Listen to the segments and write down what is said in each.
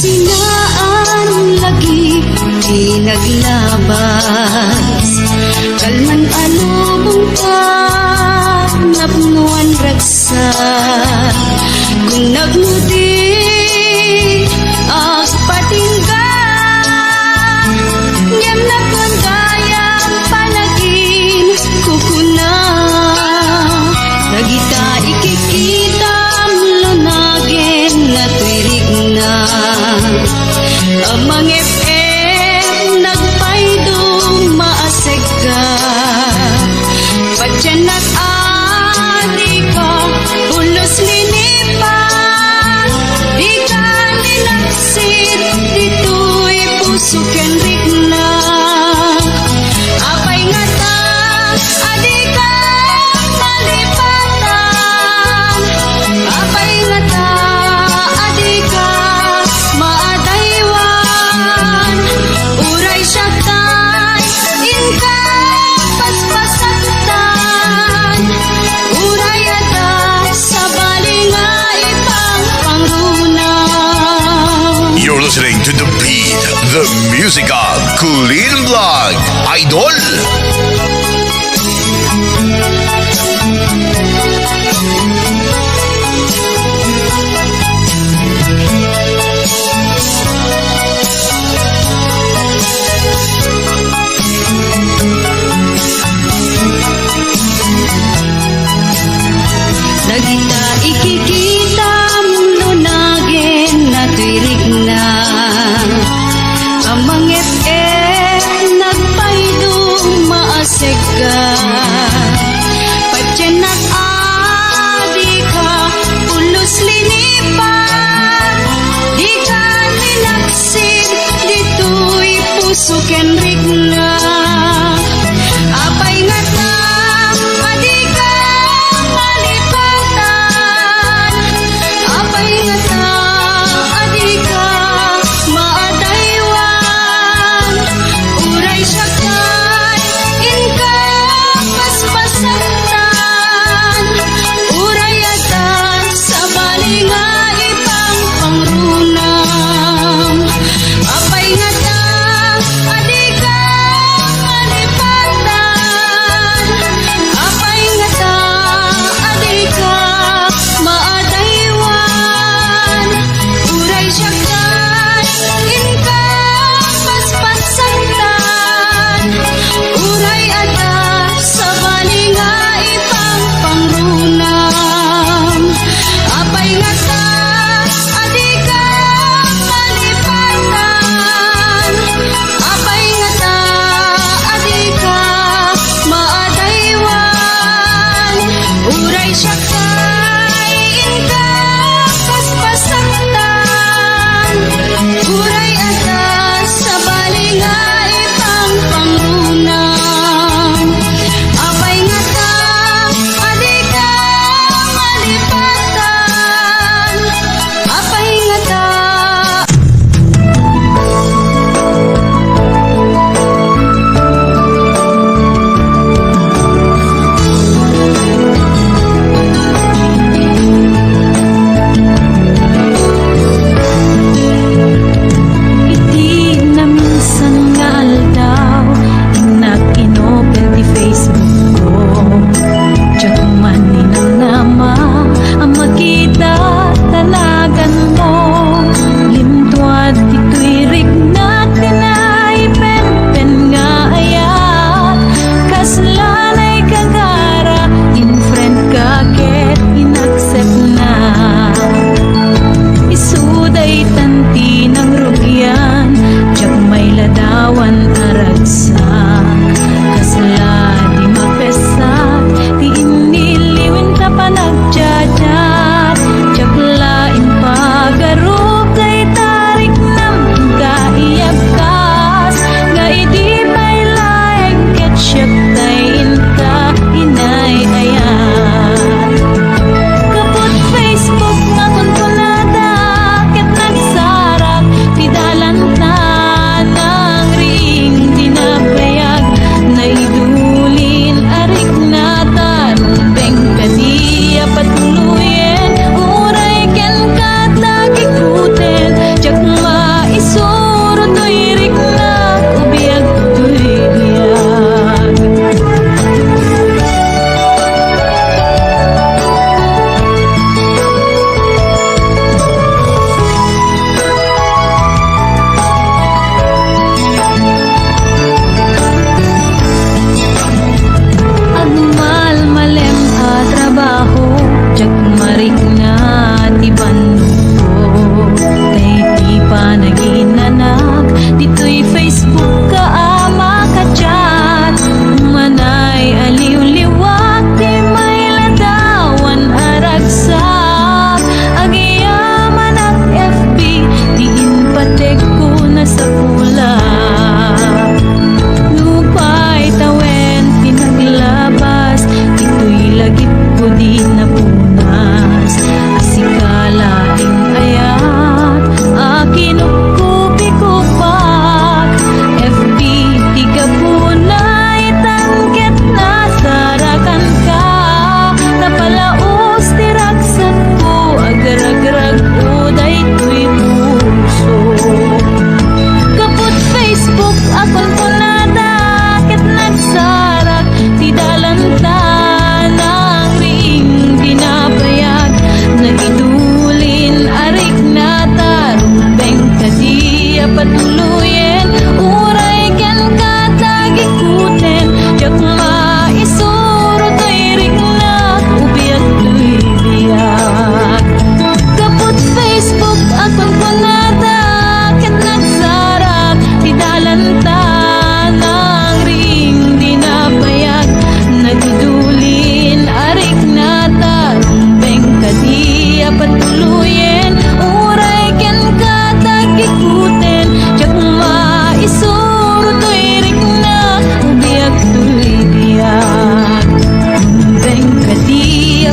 Sinaan lagi pinaglabas kalman alubong ka napnuan raksa kung nagmudi agpatingga ngem na kon kayang panagin kukuna nagita ikikita lunagin na tuirig na amang FM nagpaydong maaseg ka patyanak adi ka ulos linipan di ka ninaksit dito'y puso ken rigna apay nga ta adi ka malipatan apay nga ta adi ka maadaywan uray siya tay inka paspasatan uray ata sa balinga ipang pangruna. You're listening to The Beat, the music of Kulin Vlog, Idol. Nagita ikikita lunagin na tuirig na amang FM nagpaydong maaseg ka patyanak adi ka ulos linipan di ka ninaksid dito'y puso ken rigna apay nga ta adi ka malipatan apay nga ta adi ka maadaywan uray siya kay inka akon punada ket nagsarak ti dalanta nang ring dinapayag nagidulin arik na tarumbeng kadi patuluyen uray ken katagikuten jak maisuro to'y ring na ubiag to'y biyak kaput Facebook akon punada ket nagsarak ti dalanta nang ring dinapayag nagdulin arik na tarumbeng kadi patuluyen uray ken katagikuten jak maisuro to'y ring na ubiag to'y biyak tumbeng kadi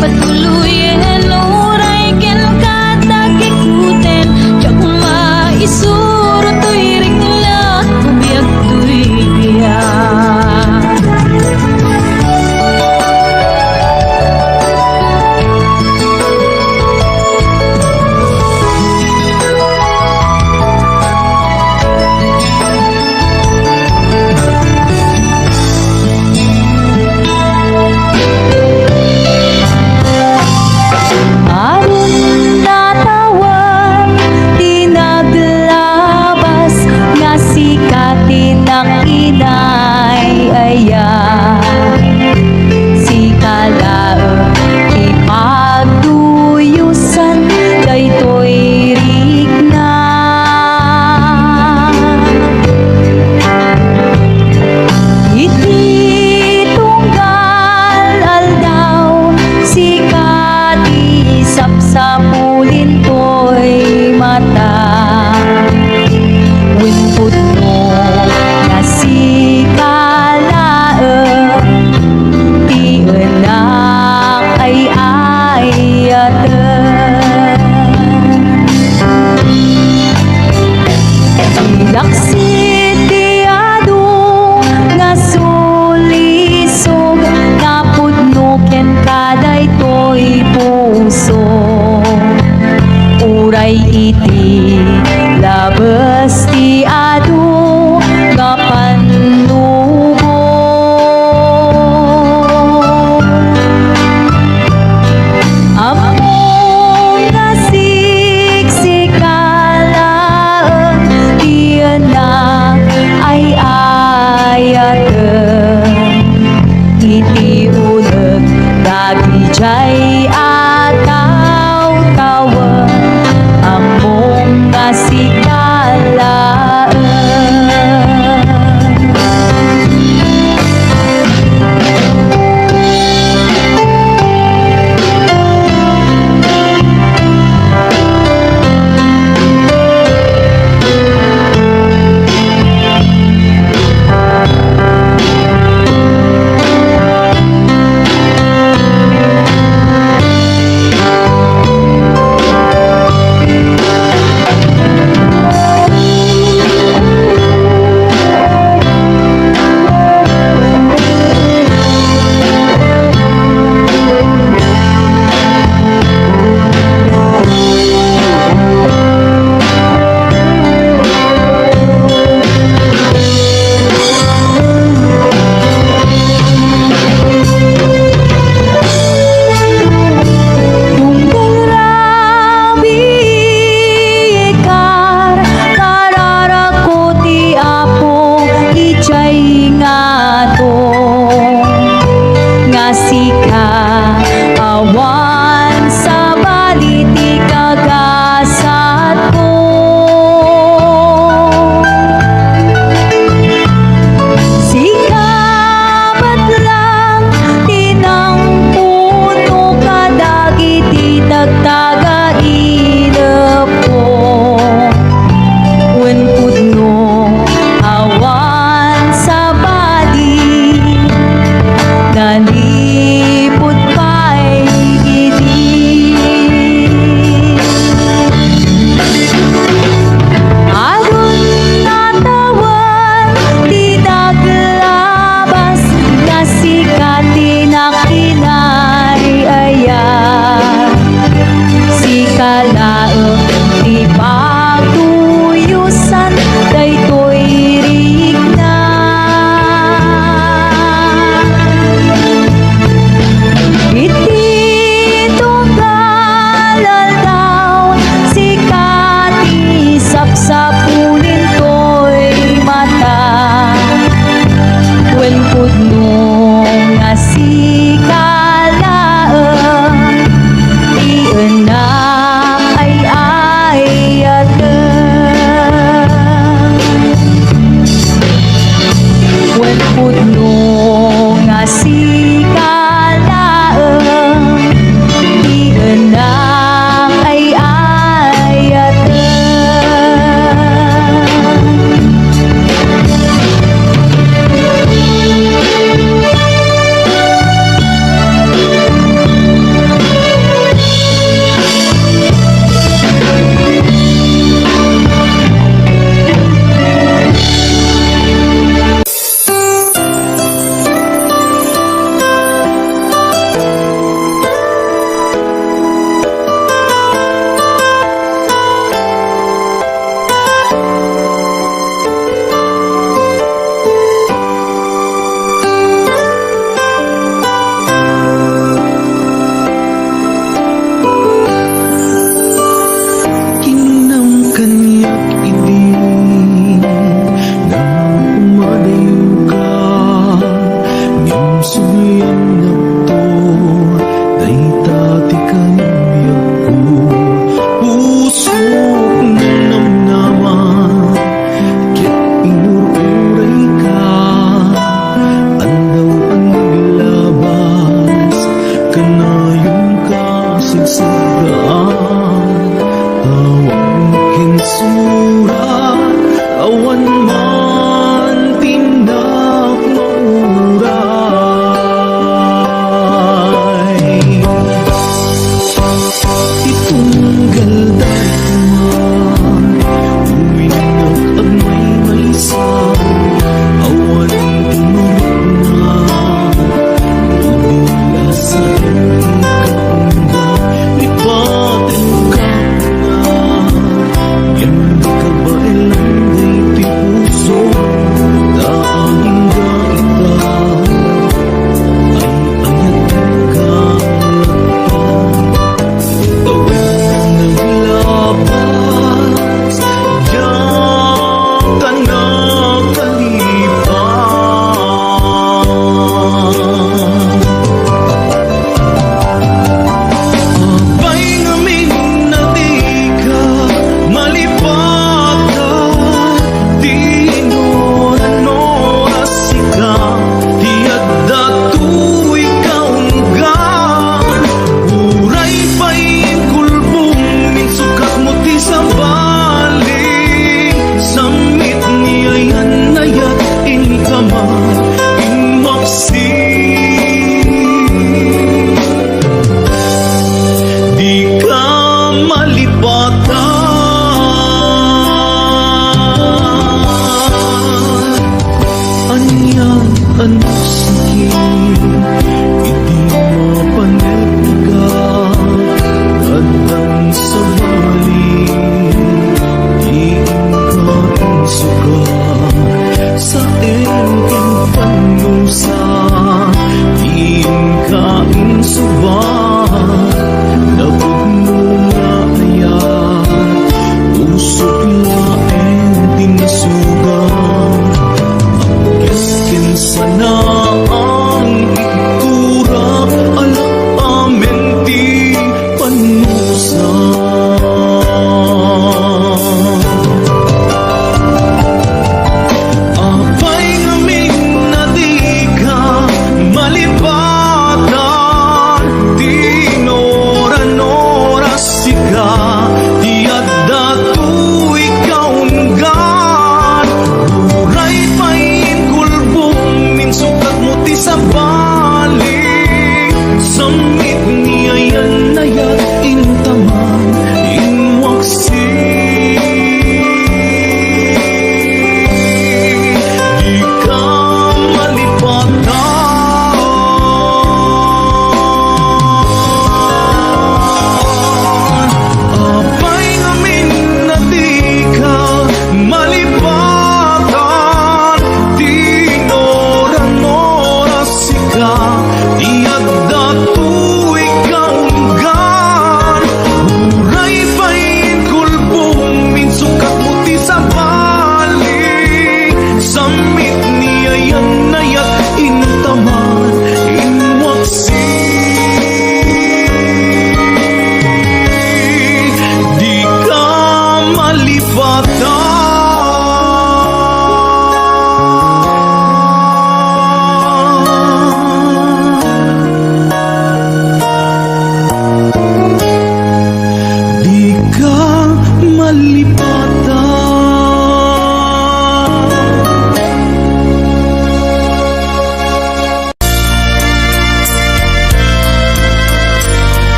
patuluyen uray ken katagikuten jak maisuro to'y ring na ubiag to'y biyak. Aron natawan di naglabas nga sikatin ang inay-aya si kalaang ipagtuyusan daytoy rigna iti tunggal aldaw si kati sapsapulin to'y mata Wimpod mo na si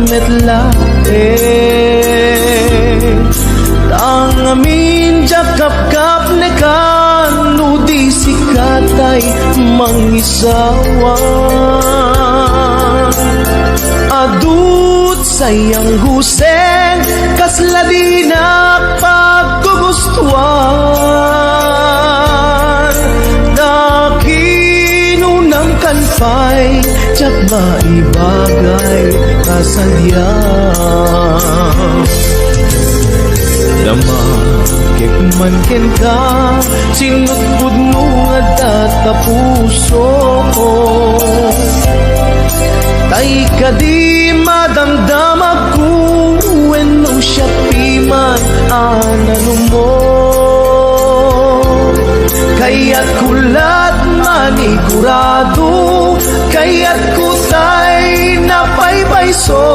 metlae Tang amin jakap-kap nekan Nudi sikatay mangisawan Adut sayang guseng Kasladinak paggugustuhan Nakinunang kanpay Tsak maibagay kasalyang Damakik man ken ka Sinutbud mo nga data puso Tay ka di madamdamag ko When no siya piman anano mo Kaya't kulat manigurado Kaya't kutay napaypayso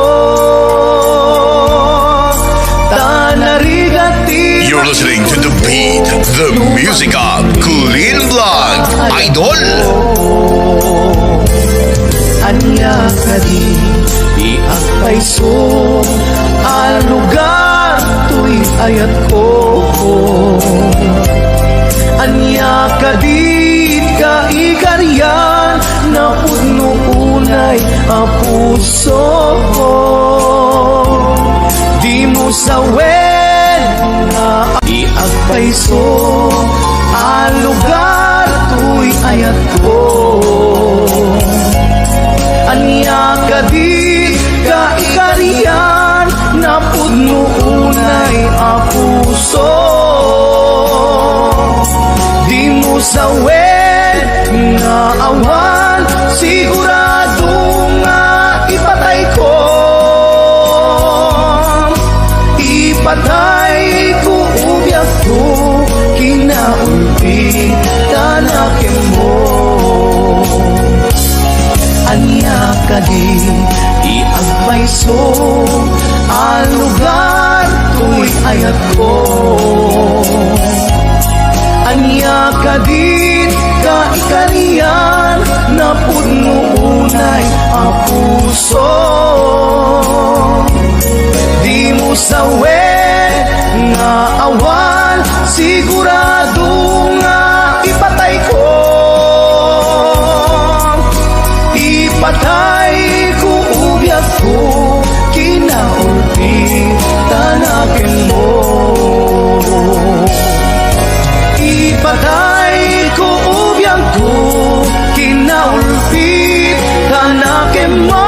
Tanarigati You're listening to The Beat, the music of Kulin Vlog, Idol. Anya ka di agpayso Ang lugar to'y ayat ko Anya ka di kaikaryan Na pudno-unay ang puso ko Di mo sawen na iagpayso Ang lugar to'y ayat ko Anya ka di kaikarian Na pudno-unay ang puso Di mo sawen nga awan Sigurado nga ipatay ko Ipatay ko ubyak ko Kinaulpi tanakin mo Anya ka di iagpayso Ang lugar to'y ayat ko Anya ka di kaikarian Na pudno-unay ang puso Di mo sawen nga awan Sigurado nga ipatay ko Ipatay ko ubyak ko Kinaulpi tanakin mo Ipatay ko ubyak ko Kinaulpi tanakin mo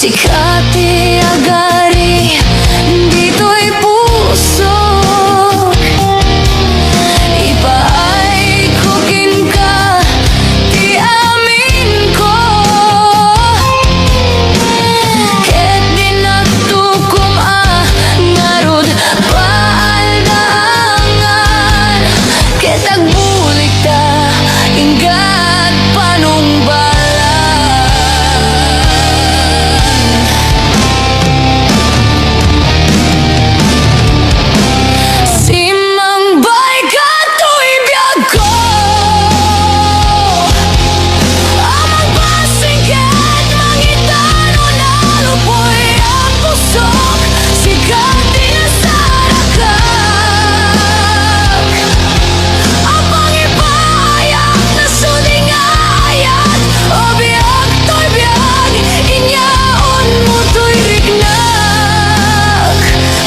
Sikati agari dito'y puso, ipaikukin ka ti amin ko. Ket di nagtukom ngarod paaldaangan, ket agbulik ta ingat panungbalan. Simangbay ka to'y biyag ko, amang pasingkat mangitano na lupoy ang pusok, sikati na sarakak, apang ipayak na sudingayat, o biyag to'y biyag, inyaon mo to'y rignak,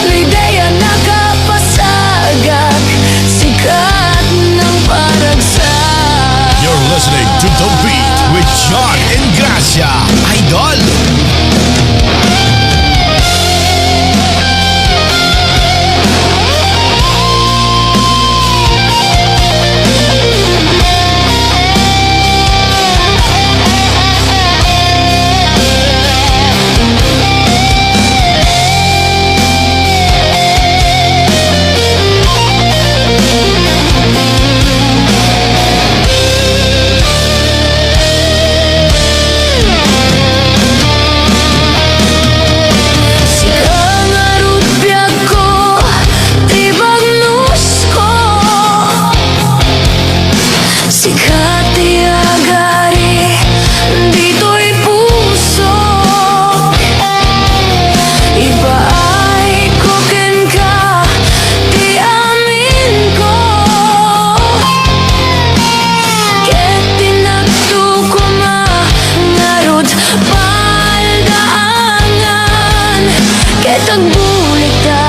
lideya nakapasagak, sikat ng paragsak. You're listening to The Beat with John Ingracia, Idol. Sikangarut biyag ko, tibag nusko, sikati agari dito'y puso, ipaikukin ka ti amin ko. Ket di nagtukom ngarod paaldaangan, ket agbulik ta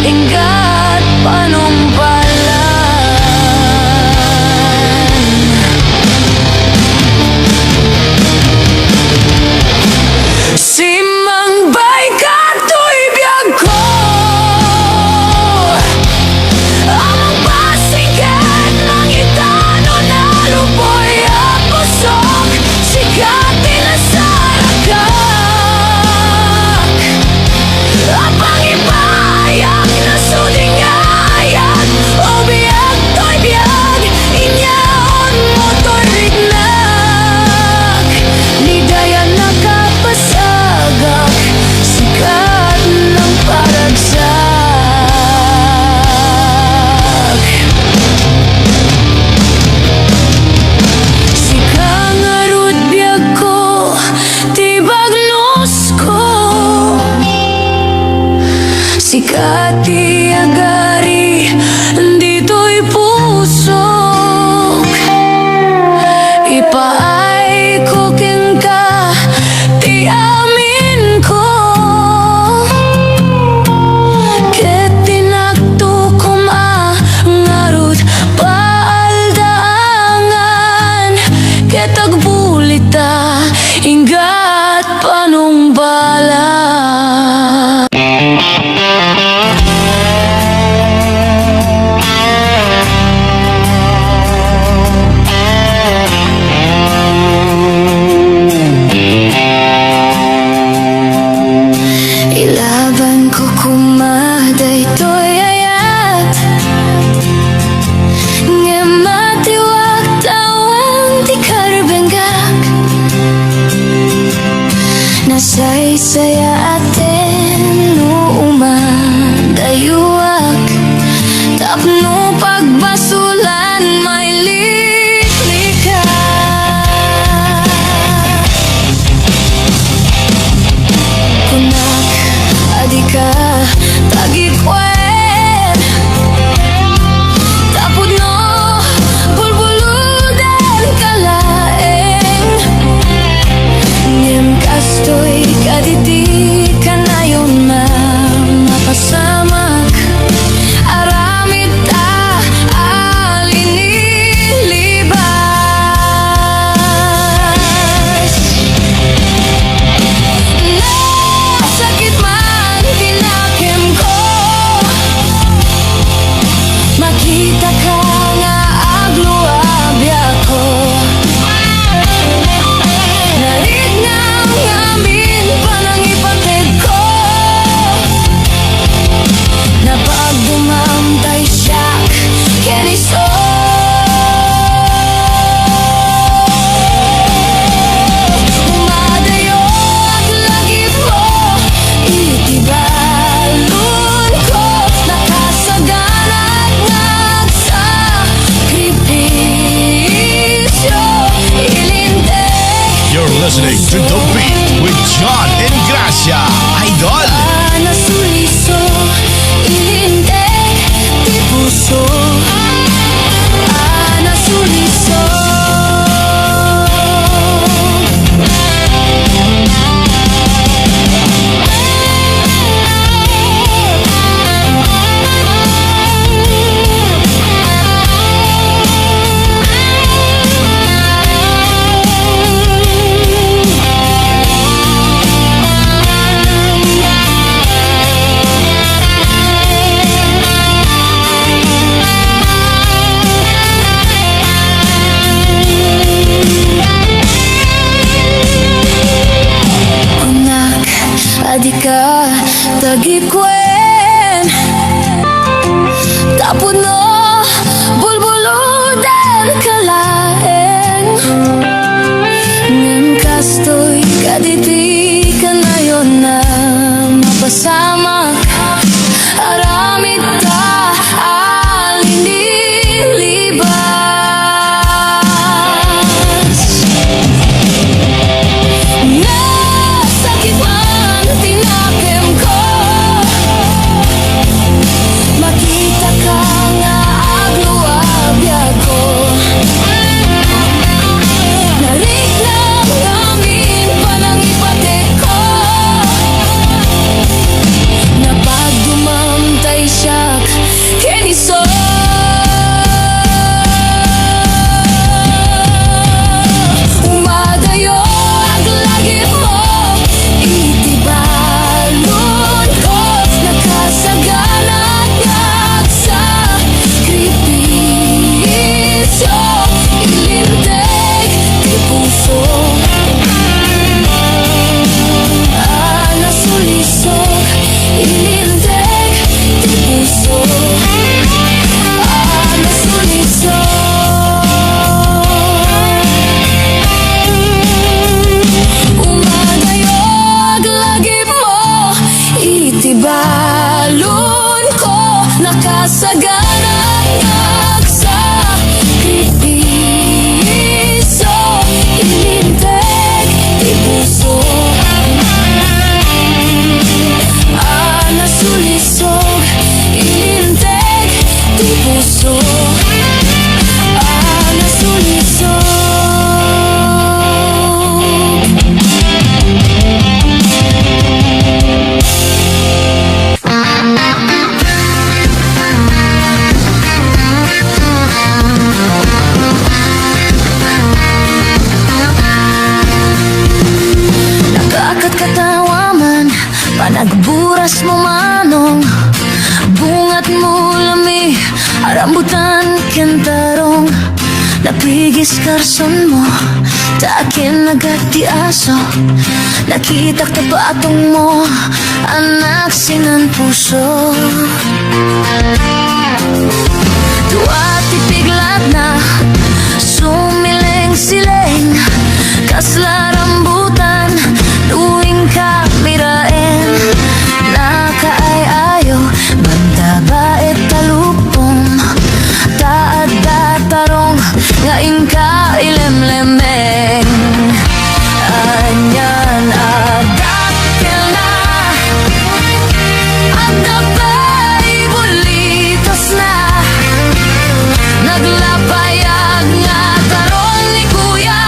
ingat panungpalan. Simangbay ka to'y biyag ko, amang pasingkat mangitano na lupoy ang pusok, sikati na sarakak, apang ipayak na sudingayat, o biyag to'y biyag, inyaon mo to'y rignak, lidaya nakapasagak, sikat ng paragsak. Sikangarut biyag ko, tibag nusko, sikati agari dito'y pusok, ipaikukin ka ti amin ko. Ket di nagtukom ngarud paaldaangan, ket agbulit ta ingat panungbalan. Ilaban ko kumaday to'y ayat, nga matiwag tawang di karbenggak, nasaysaya atin no umadayuak, tapno pagbasulan may liklika. Kunak adika tagikwen, tapod no bulbuludan kalaeng, ngem kastoy kaditi John and Gracia, Idol. Nasuliso, ilintek, di puso. Nasuliso. Adika tagikwen Tapuno bulbulo dan kalaeng Ngem kastoy kaditi kanayon na mapasamak Aramid ta alinilibas Nasakit man tinakim ko Makita ka nga agluwabya ko Narik lang namin panangipatik ko Napagdumamtay siya kiniso Umadayo aglagip mo Itibalon ko Nakasaganat ngagsa Kripisyo Ilintek di puso Nasulisog Ilintek di puso Nasulisog Umadayog lagi mo Itibalon ko Nakasagana Nagsa Kripiso Ilintek di puso Nasulisog Ilintek di puso Nasulisog Nakakatkatawa man Panagburas mo manong Bungat mo lami Arambutan kentarong Napigis karson mo Takin nagati aso Nakitak tapatong mo Anak sinan puso Tuwat ipiglat na Sumileng-sileng Kaslarambutan Luwing kamirain Nakaay-ayo Bantabait talupong Taad-datarong Ngain ka ilemlemeng Anyan adakil na Adapay bulitos na Naglapayag nga karon ni kuya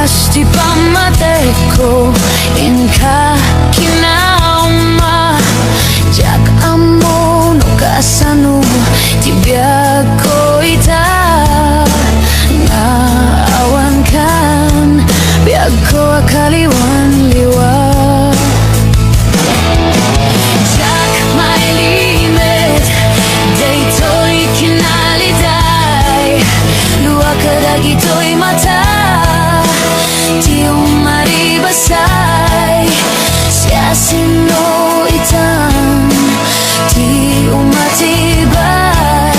Pasti pamatay ko Inka kinauma Jak amo no kasano Tibiyag ko ita Nga awan kan Biyag ko akaliwan liwa Jak may limit Daytoy kinaliday Luwa ka dagitoy mata Di umaribasay Siya sino itan Di umatibay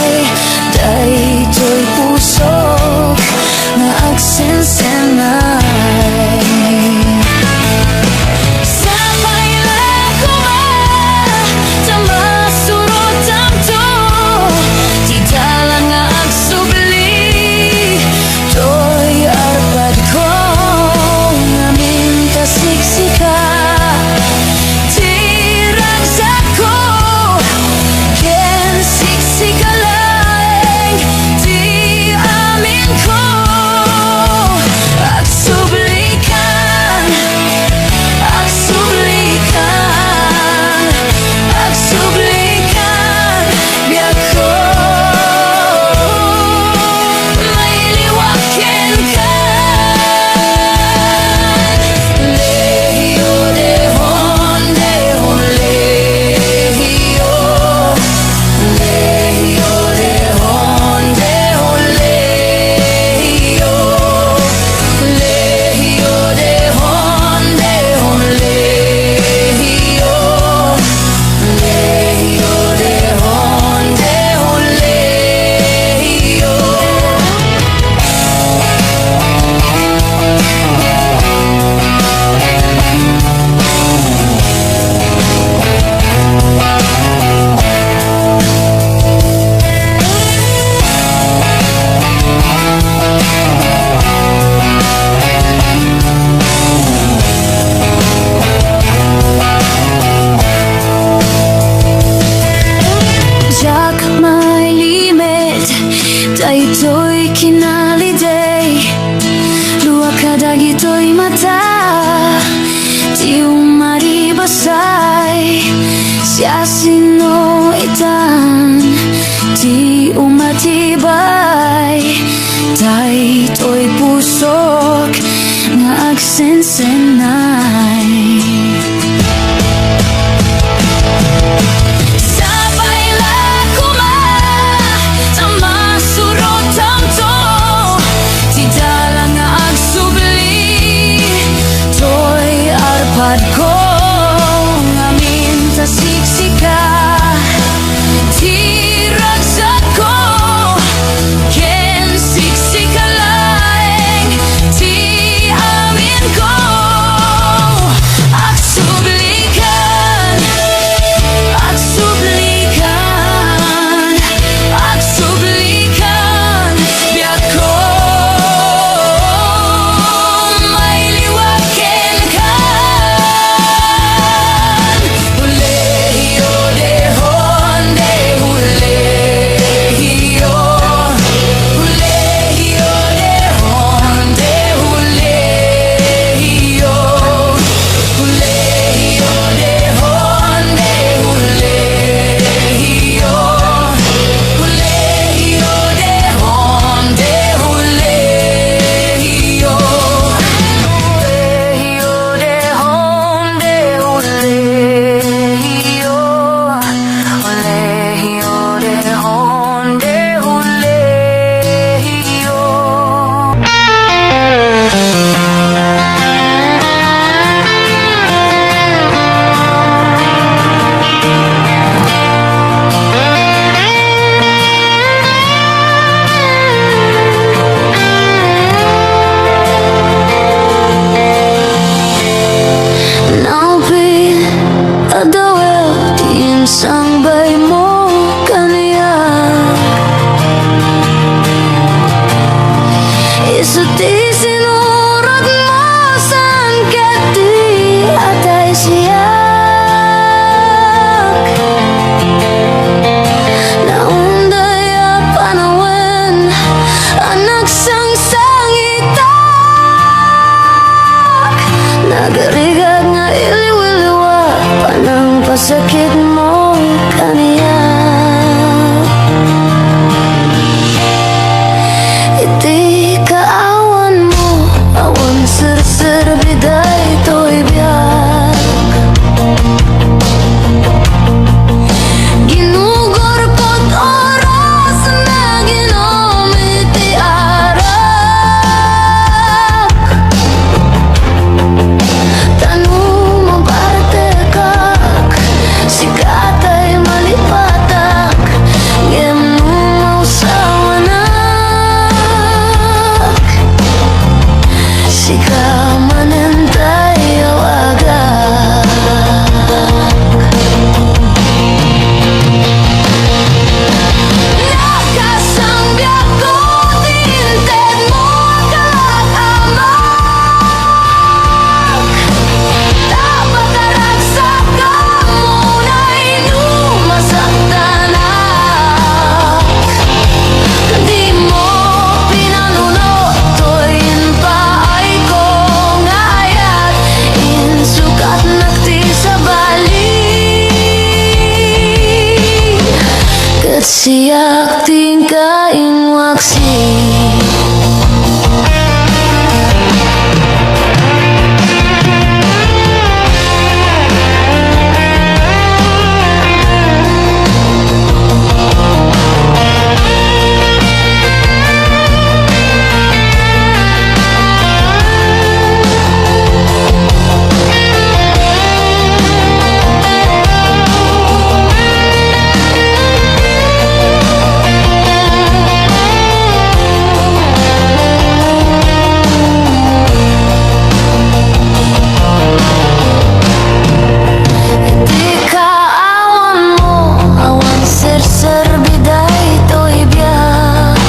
Daytoy pusok Na agsensenay Sabay lang ko ba Tama surot tamto Di dalang nga agsubli Toy arpad ko Ngamin kasiksika Tirang sako Ken siksika lang Di amin ko Agsublikan Agsublikan Agsublikan Biyak ko May liwakin ka Lehiyo dehon dehon lehiyo Lehiyo dehon dehon lehiyo Lehiyo dehon dehon lehiyo Lehiyo dehon dehon lehiyo Jak may limit Daytoy kinaliday Luwa ka dagitoy mata Di umaribasay Siya sino itan Di umatibay Daytoy pusok Nga agsensenay Sabay lang kuma Tama surot tamto Di dalang nga agsubli Toy arpad ko Ngamin tasiksika Tirag sako Ken siksika lang Di amin ko Garigag nga iliw-iliwa, panang pasakit mo kaniya. Iti kaawan mo, awan ser-ser biday to'y biyak. Ginugor ko't oras na ginom iti arak. Tanong mabarte kak, sikatay malipatak, ngem mausawanak. Sika manentay awagak. Nakasang biyak ko, tinted mo kalakamag. Dapat karagsak ka muna'y numasaktanak. Di mo pinanunot, to'y pa ay kong ayat. Insukat nakti sa balik, kat siyak tingkain waksi. Di kaawan mo, awan ser-ser biday to'y biyak.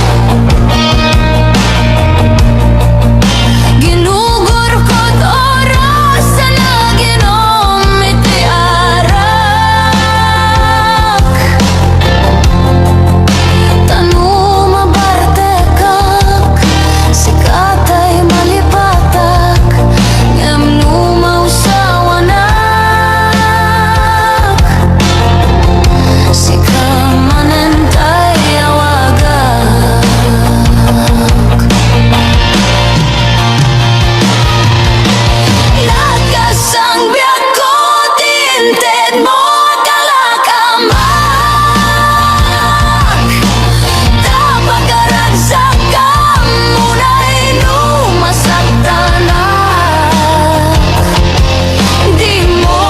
Ginugor ko't oras na ginom iti arak. Tanong mabarte kak, sikatay malipatak, ngem numausawanak. Sika manentay awagak. Nakasang biyak ko, tinted mo kalakamag. Dapat karagsak ka muna'y numasaktanak. Di mo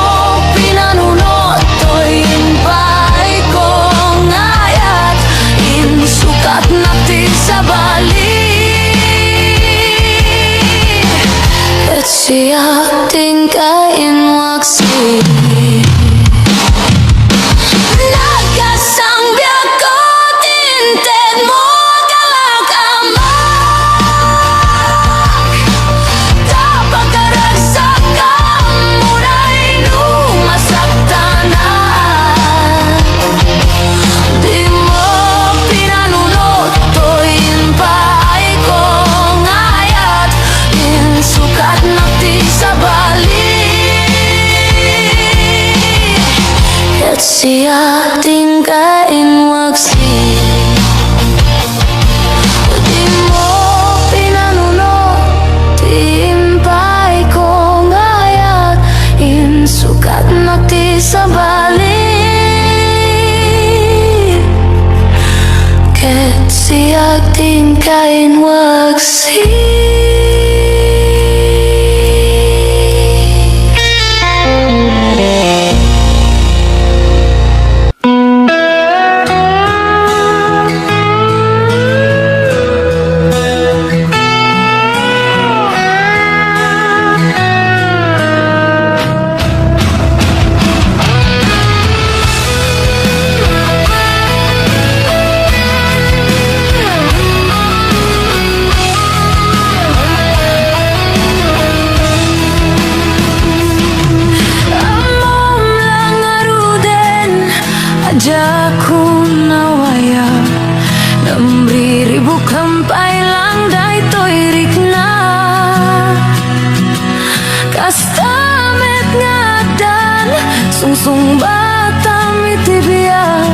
pinanunot, to'y pa ay kong ayat. Insukat nakti sa balik, kat siyak tingkain waksi. Nakasang biyak ko, tinted mo kalakamag. Dapat karagsak ka muna'y numasaktanak. Di mo pinanunot, to'y pa ay kong ayat. Insukat nakti sa balik, kat siya tingkain waksi. Di mo pinanunot, timpay kong ayat. Insukat nakti sa balik, kat siya tingkain waksi. Adya ko nawaya, namriribu kampay lang dahil to'y rikna. Kasta sungsung bata mitibiyag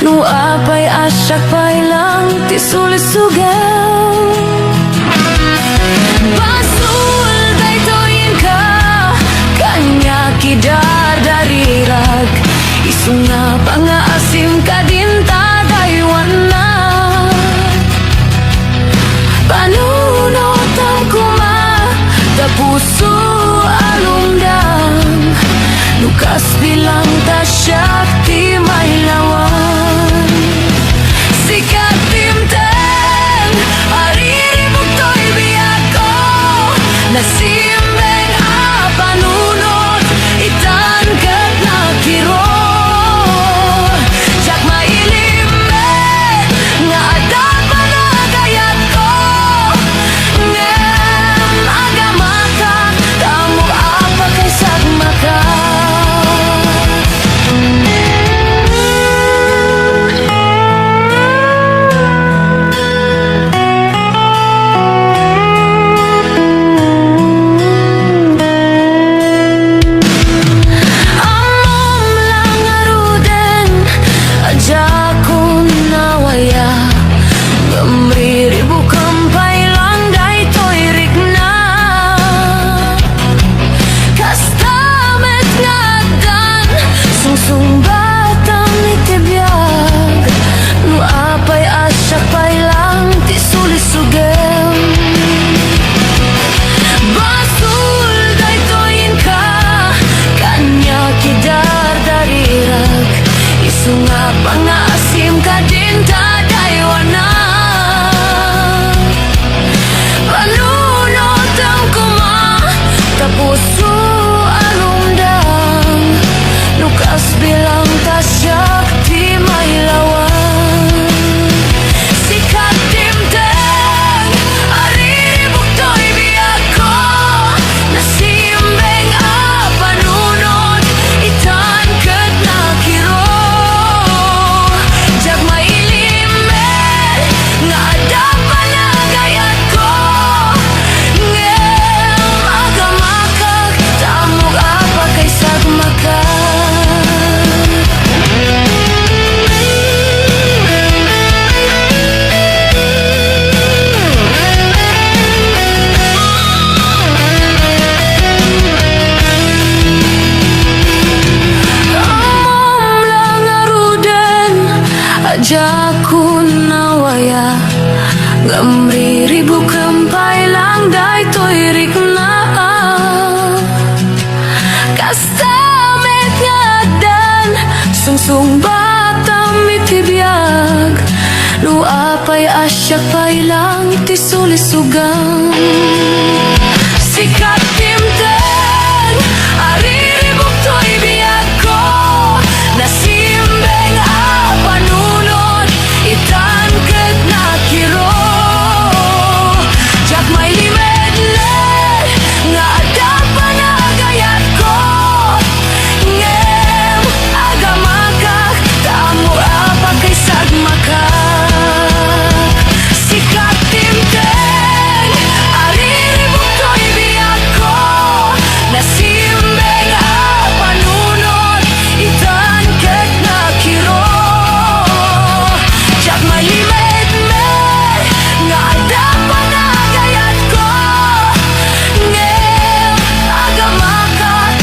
no apay asyak pay lang ti sulisugaw basul daytoyin ka kanya kidardarirag isunga pangaasim ka din tadaywan na panunot ang kuma tapuso alumdang lukas bilang tasyak ti may lawan sikat timteng ariribog to'y biyag ko nasimbeng panunot itan kat nakiro jak mailimet nga adat panagayat ko ngem agamaka tamo apa kay sagmaka Amom lang aruden aja ko nawaya gamriribu kampay lang daytoy rikna kastamet ngadan sungsung batang itibiyag no apay asyak pay lang ti sulisugem basul daytoyin ka kanya kidardarirag isunga pangaasim ka din tadaywan na panunot ang kuma tapuso alumdang lukas bilang tasyak ti may lawan sikat timteng ariribok to'y biyag ko nasimbeng panunot itan kat nakiro jag mailimet nga adap panagayat ko ngem agamakak tamog apa kay sagmaka Amom lang aruden aja ko nawaya gamriribu kampay lang daytoy rikna kastamet ngadan sungsung bata mitibiyag no apay asyak pay lang ti sulisugang sikat timteng ariribok to'y biyag ko nasimbeng panunot itan kat nakiro jak may limedlet nga adap panagayat ko ngem agamakak tamo apa kay sagmaka sikat timteng ariribok to'y biyag ko nasimbeng panunot itan kat nakiro jak may limedmet nga adap panagayat ko ngem agamakak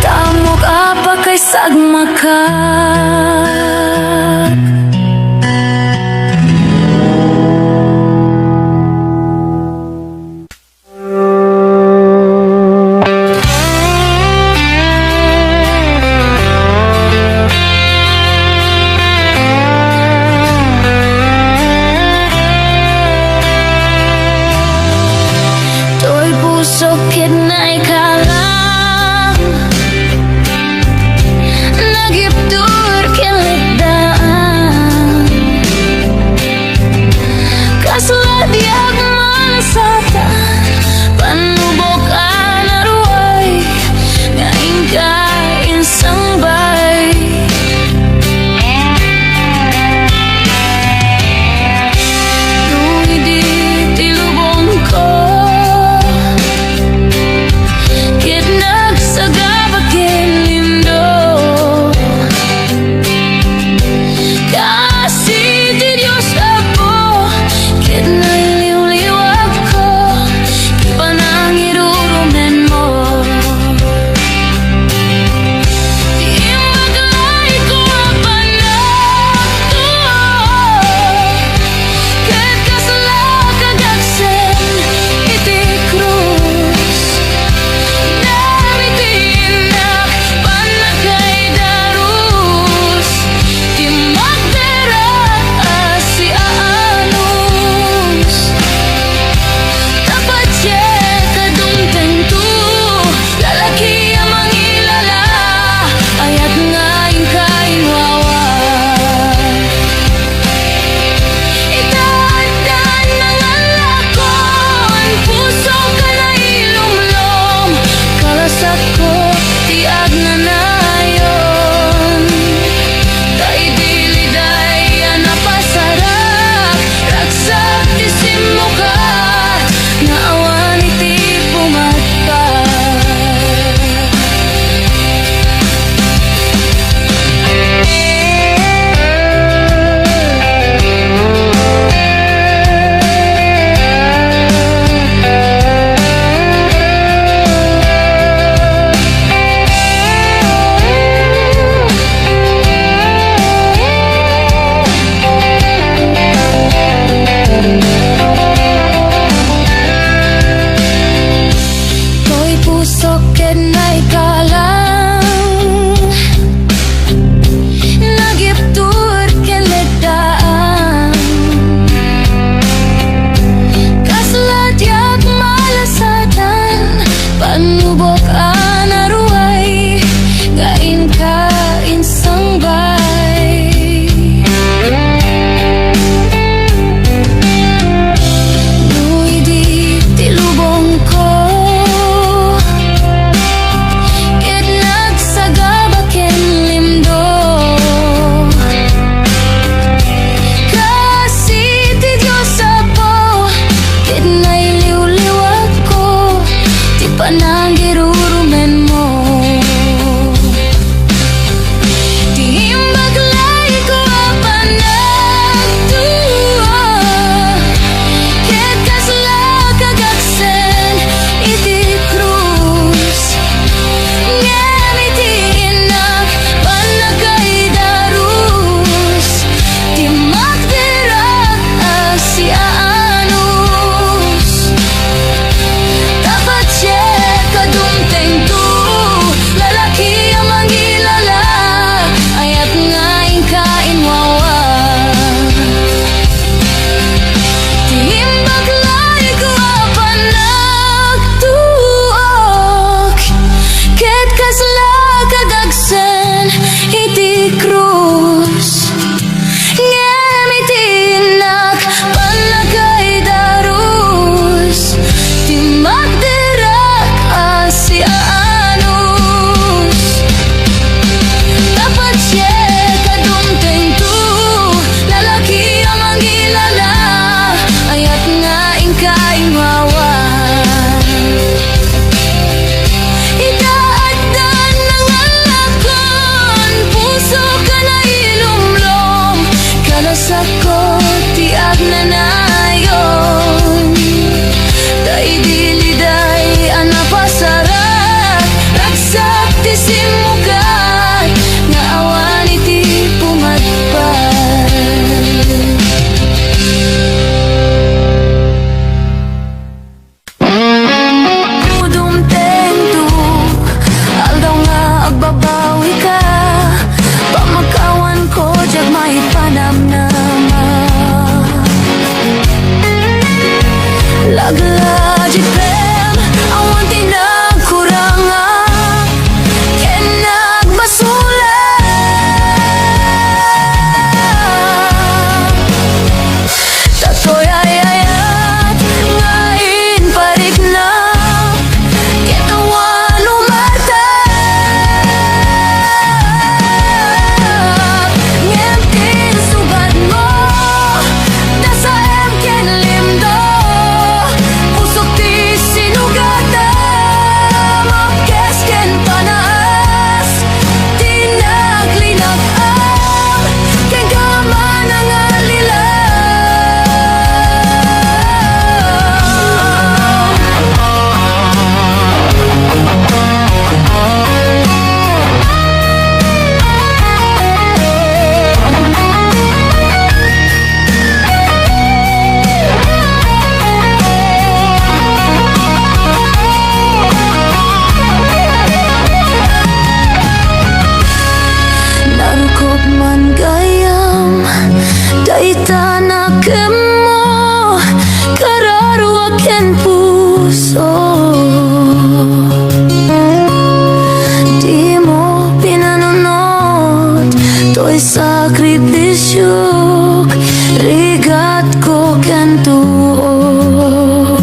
tamog apa kay sagmaka to'y puso kitna'y kalang nagiptur kilitdaan kasladiag malasatan panubok anaruay ngayon ka insang bay nung hindi tilubong ko kaingawa. Idaadan ng alakon, puso ka na ilumlong, kalasako tiag na nayon. Tay diliday anapasarap, ragsak ti simugat, nga awan iti pumadpad. Dumtengtuk, aldaw nga agbabawi ka, pamakawan ko jag may panamnama. Laglajit pem, awan tinagkuranga, ken nagmasulat. Tatoy ayayat, ngain parik na, ketawan umatap. Ngemtin sugat mo, nasa emken limdo, pusok ti sinugatam, apkesken panaas, tinaglinag-am, ken gaman ang alilaw. Narukop man gayam, daita na kemo, kararuak ken puso. Di mo pinanunod, to'y sakripisyok, rigat ko ken tuok.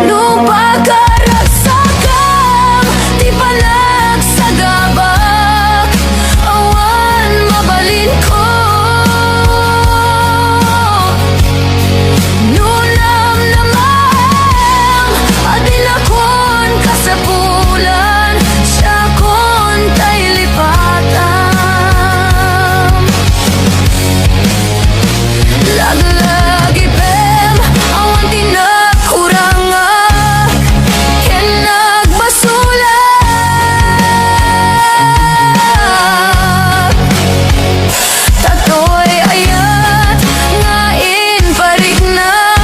Lupagkaragsakam, di pa nagsagabak, awan mabalin ko. Nunam namang, adinakon kasapulan, siya kon tay lipatan. Laglagi pem, awan tinagkuranga, ken nagmasulat. Tatoy ayat, ngain parik na,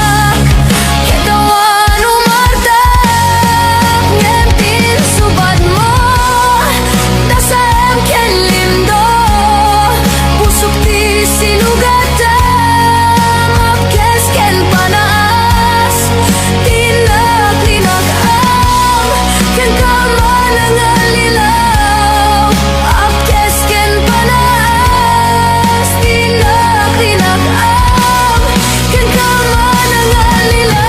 ketawan umartap. Ngemtin subad mo, nasa emken limdo, pusok ti sinugatam, apkesken panaas, tinaglinag-am, ken kaman ang alilaw. Apkesken panaas, tinaglinag-am, ken kaman ang alilaw.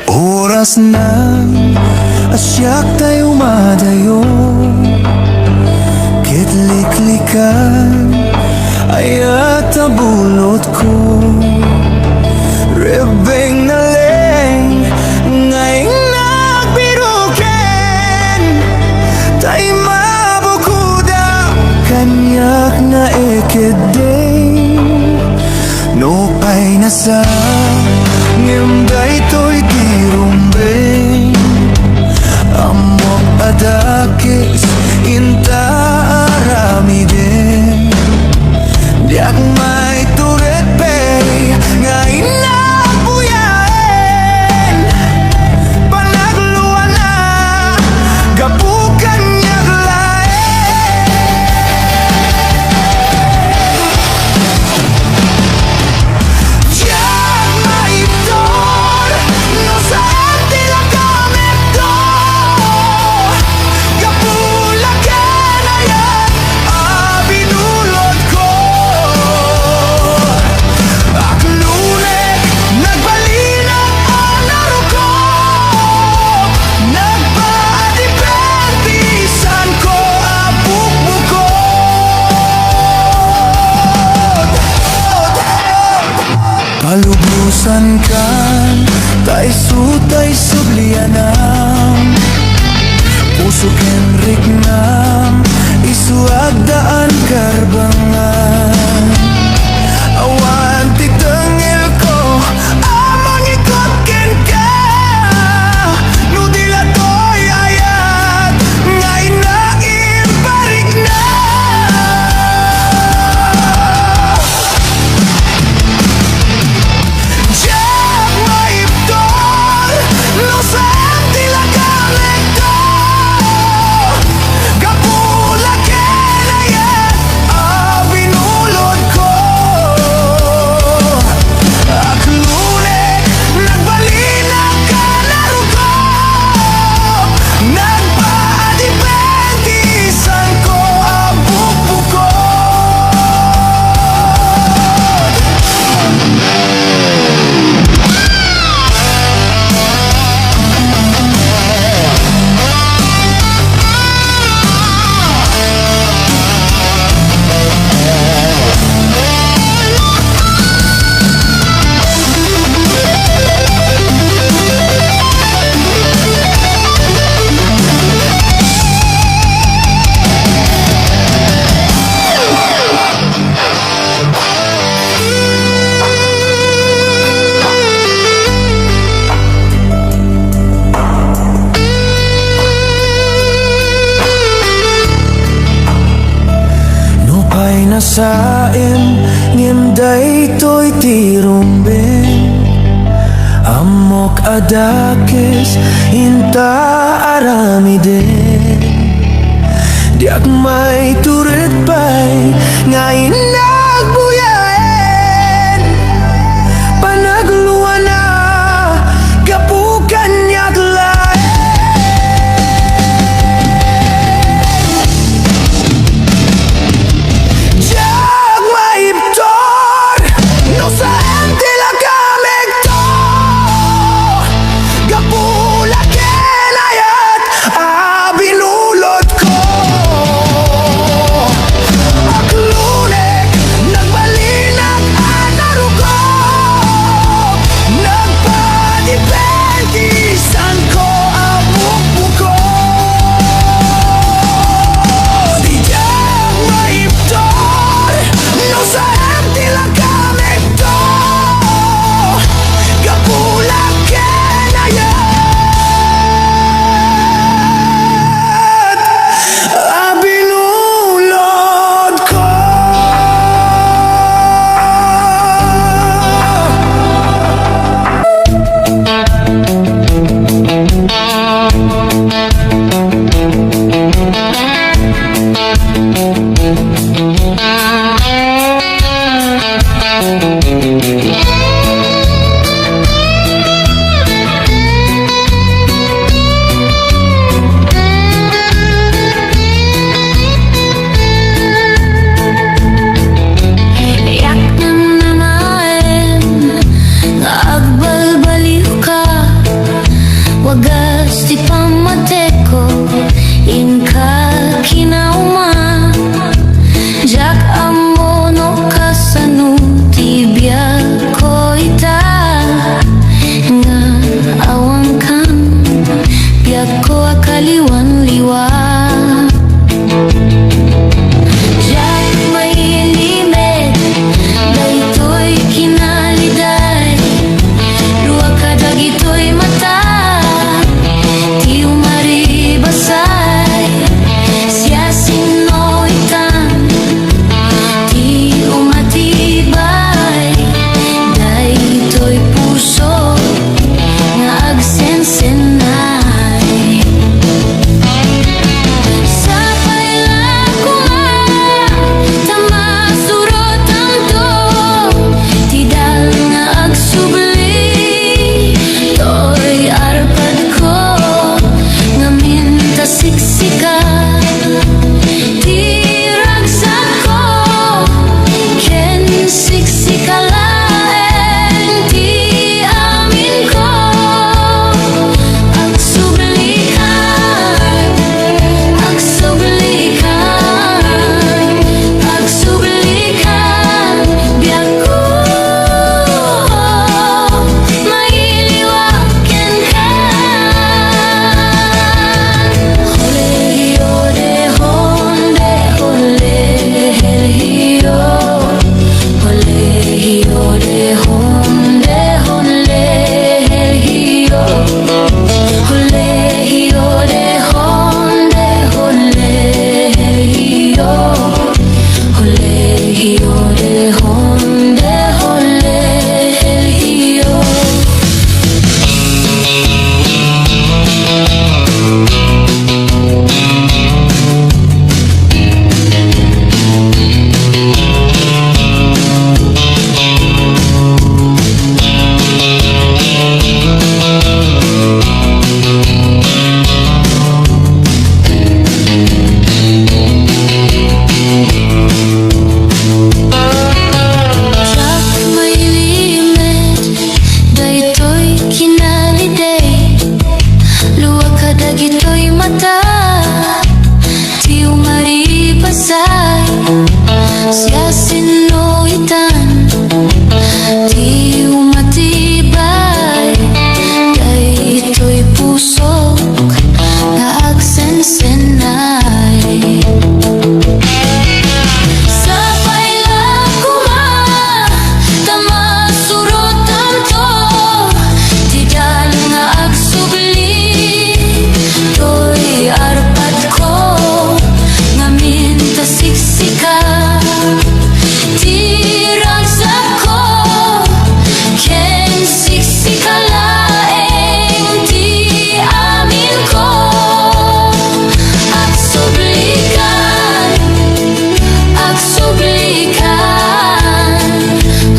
Oras na asyak tayo madayo, kitliklikan ayat tabulot ko. Rebeng na leng ngayong nagbiruken, tay mabukuda kanyak na ekedeng. No pay nasa ngimday to'y dirumbeng, amok adakis inta aramiden. Diak may turet pay ngayon na buyain, panagluan na man kan tay sutay sublianam puso kenrik nam isuag daan karbangan awan titengil ko amang ikot ken ka no dila toy ayat ngay na imparik na Jack maiptol no saan tila kamekto kapula ken ayat binulod ko aklunek nagbalina ka narugo nagpaadipentisan ko ang bukbukod Nupay nasaem ngimday to'y tirumbing amok adakes inta aramiden diak may turit pa'y ngayon nagbuyain panagluan na kapukan niyak lain Jag maipton no saan tila kamekto kapula ken ayat binulod ko aklunek tunay. Sapay lang kuma, tama surutan to, di dal nga agsubli, to'y arpat ko, ngamin ta siksika, tirag sa ko, ken siksika laeng di amin ko, agsublikan, agsublikan,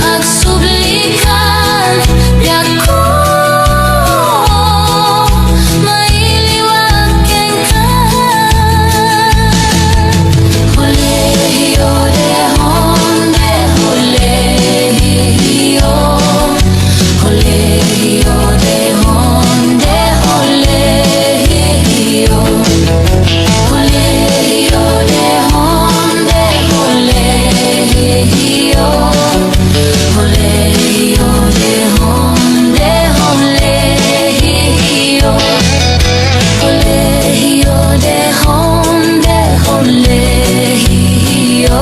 agsublikan, biag ko, mailiwag keng ka. Colegio de Honde, colegio, colegio de Honde, colegio, colegio de Honde, colegio, colegio de Honde, colegio, colegio de Honde, colegio,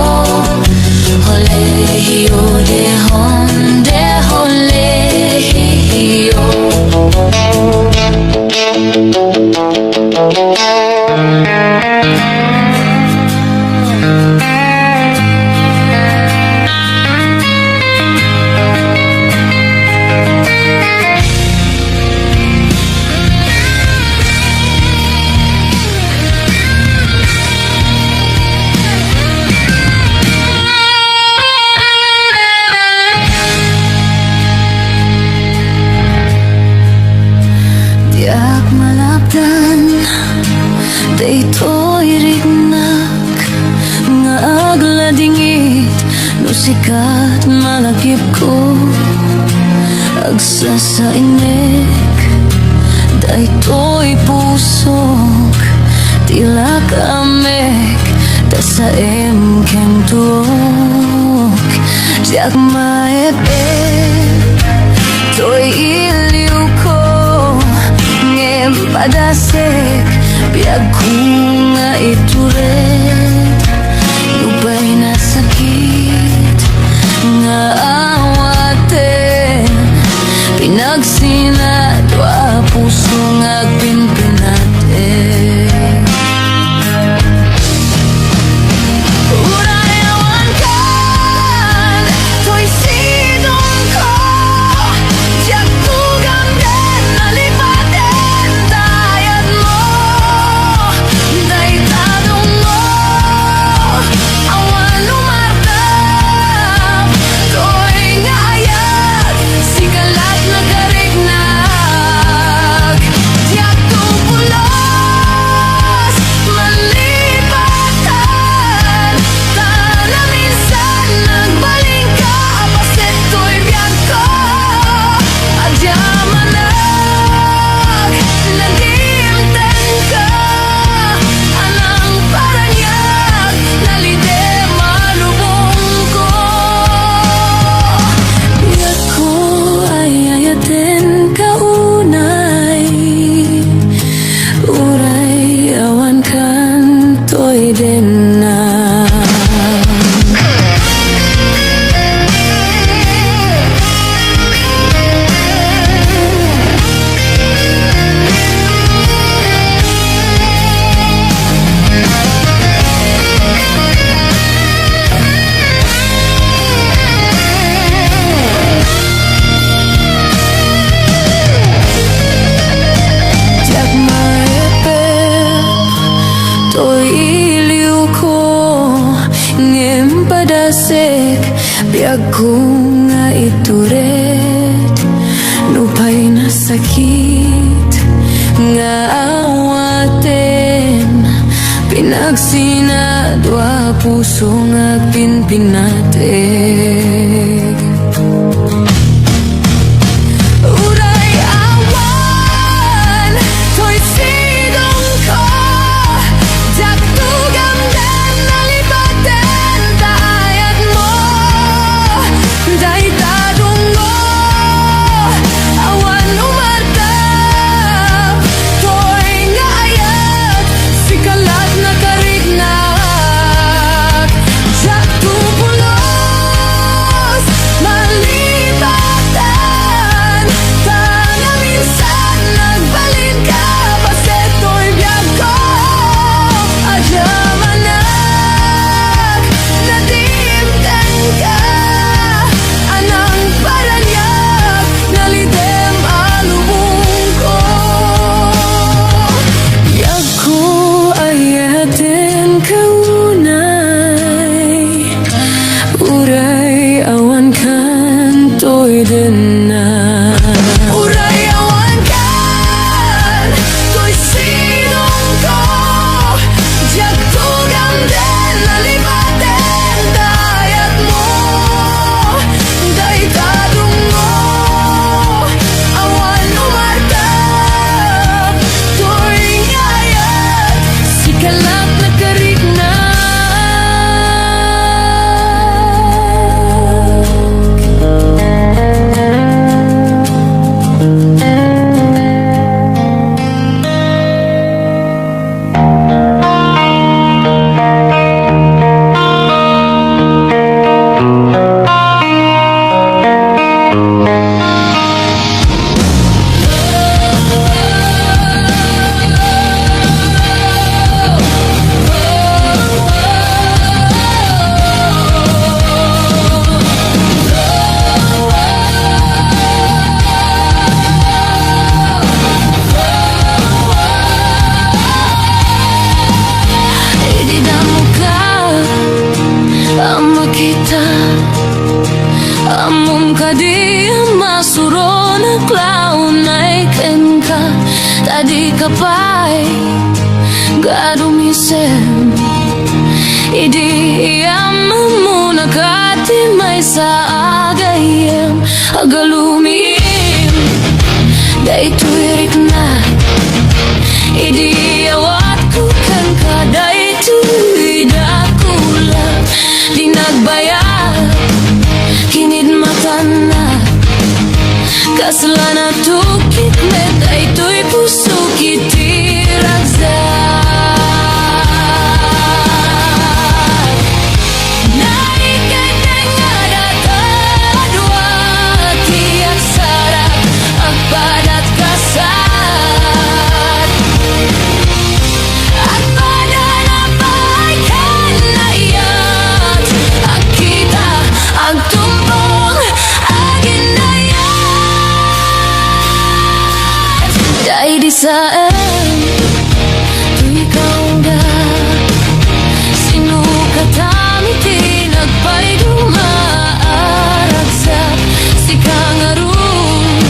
colegio de Honde, diak malapdan, daytoy rignak, nga agladingit, no sikat malakip ko, agsasainek, daytoy pusok, tilak amek, tasaem kem tuok, diak maepet, to'y iliw ko, ngem padasek, biag ko nga ituret, lupay na sakit, nga awaten, pinagsinadwa, puso nga pinpinaten. Urayawan kan, to'y sidong ko, diag tugam den, nalipaten, dayat mo, daytadong mo, awan lumartap, to'y ngayat, sikalat na garignag, diag tupulos, malipatan, tala minsan nagbaling ka, apaset to'y biyag ko, agyamanag, nagimten ka, anang paranyag, nalide malubong ko, biyag ko ay ayaten ka unay, uray awan kan to'y denang. Diag maepet, to'y iliw ko, ngem padasek, biag ko nga ituret, nupay na sakit, nga awaten, pinagsinadwa, puso nga pinpinatek. Uray awan, to'y sidong ko, diag tugam den, nalipaten, dayat mo, daytadong mo, awan umartap, to'y ngayat, sikalat na kalap na karigna. Kita amom kadi masuro na clown ay kenka tadi kapay gadumisem idi amamuna kati may sa agayem agalumim daitu irik na idi awat ku kenka daitu idakula di nagbayad kinid matana kaslana tukit met ay to'y puso kitirazat naikay tengadadadwa tiyak sarap agpadat kasat agpadanapay kanayat agkita agtumbong aginayat dahil di saan tu'y kaunda sinukatamitin agpay dumaaragsak si kangarut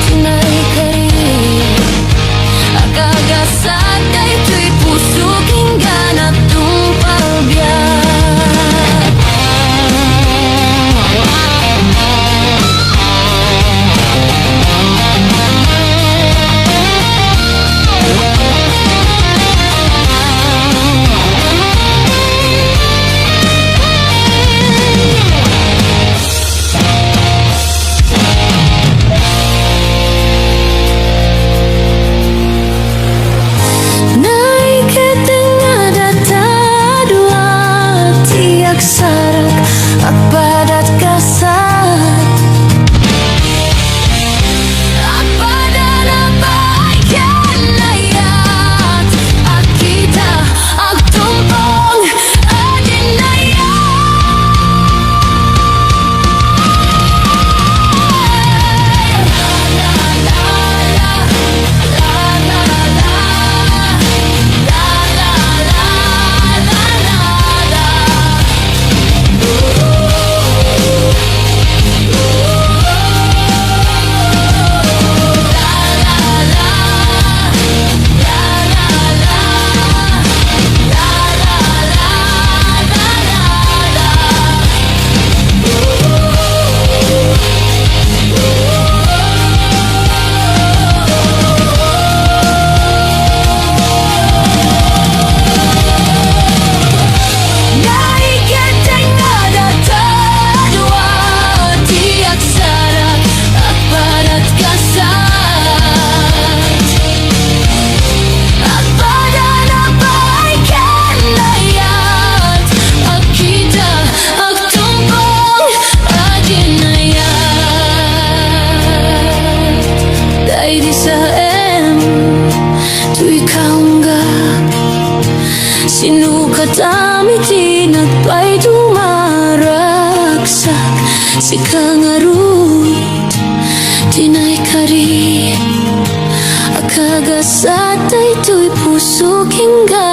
tinay kari akagasat ay to'y puso kingganat tumpalbiyak. Sarak agpadat kasat agpadanapay kanayat agkita agtumbong sinukatamitin agpay dumaragsak si kangarut tinay kari akagasat ay to'y puso kinggan